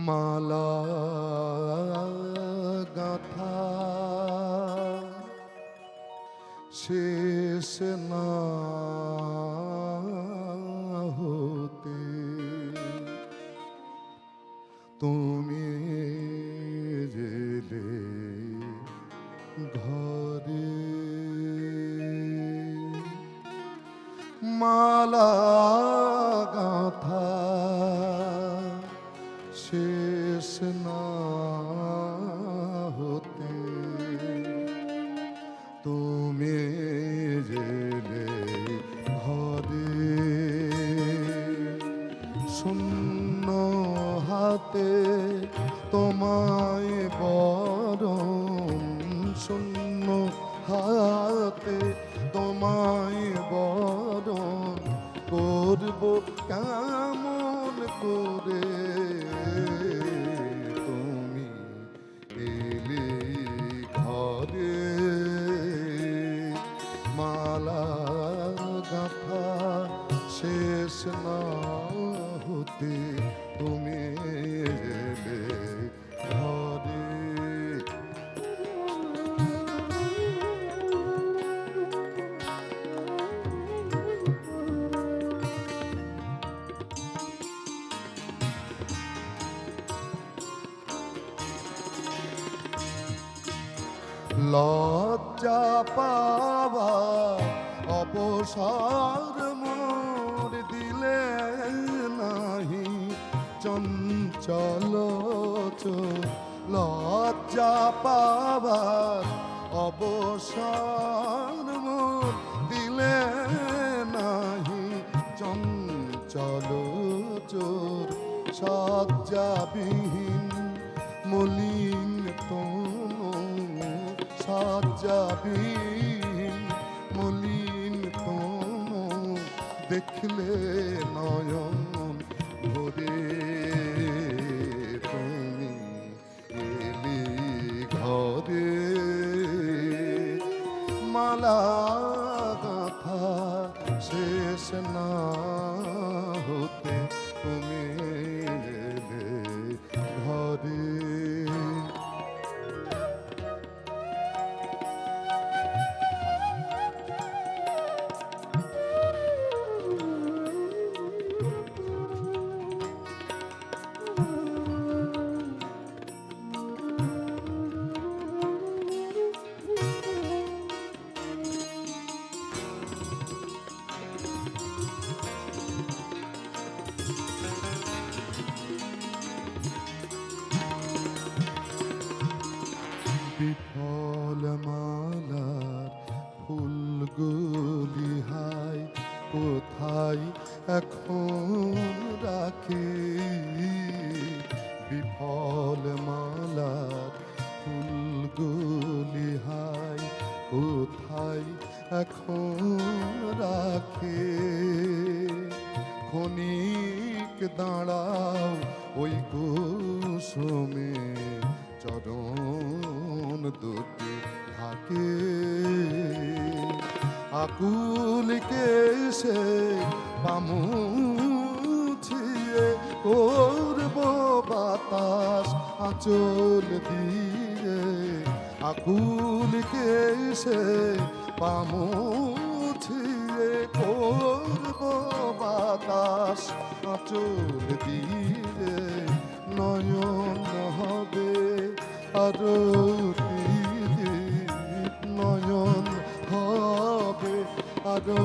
মালা গাথা শেষ না হতে তুমি জেলে ঘরে মালা গাথা শেষ না হতে তুমি জেলে ঘরে শূন্য হাতে তোমায় বরণ শূন্য হাতে তোমায় বরণ করব কেমন করে তুমি এলে ঘরে মালা গাথা শেষ না হতে তুমি এলে ঘরে লজ্জা পাওয়া অবসর মোর দিলে নাহি চঞ্চল চোর লজ্জা পাওয়ার অবসর মোর দিলে নাহি চঞ্চল চোর সজ্জাবিহীন মলিন তনু সজ্জাবিহীন মলিন তনু দেখলে নয়ন ভরে তুমি এলি ঘরে মালা গাথা শেষ না হতে তুমি এলে ঘরে বিফল মালার ফুলগুলি হাই কোথায় এখন রাখে বিফল মালার ফুলগুলি হাই কোথায় এখন রাখে ক্ষণিক দাঁড়াও ওই কুসুমে চরণ দুটি থাকে আকুল কেশে পামুছিয়ে করব বাতাস আঁচল দিয়ে আকুল কেশে পামুছিয়ে করব বাতাস আঁচল দিয়ে নয়ন হবে আরো নয়ন হবে আরো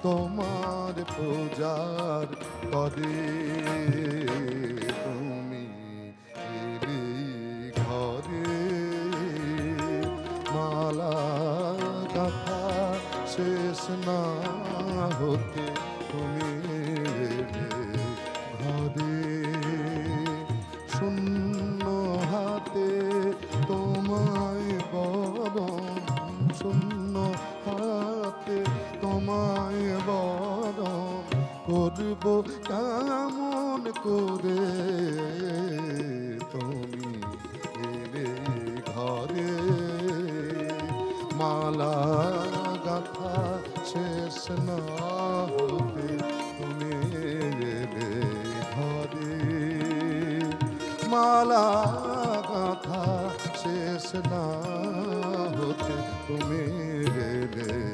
তোমার পূজার করে তুমি এলি ঘরে মালা গাথা শেষ না হতে তুমি এলে ঘরে শূন্য হাতে তোমায় বরণ শূন্য হাতে তোমায় বরণ করব কেমন করে তুমি এলে ঘরে মালা গাথা শেষ না হতে তুমি এলে ঘরে। মালা গাথা শেষ না হতে তুমি গেলে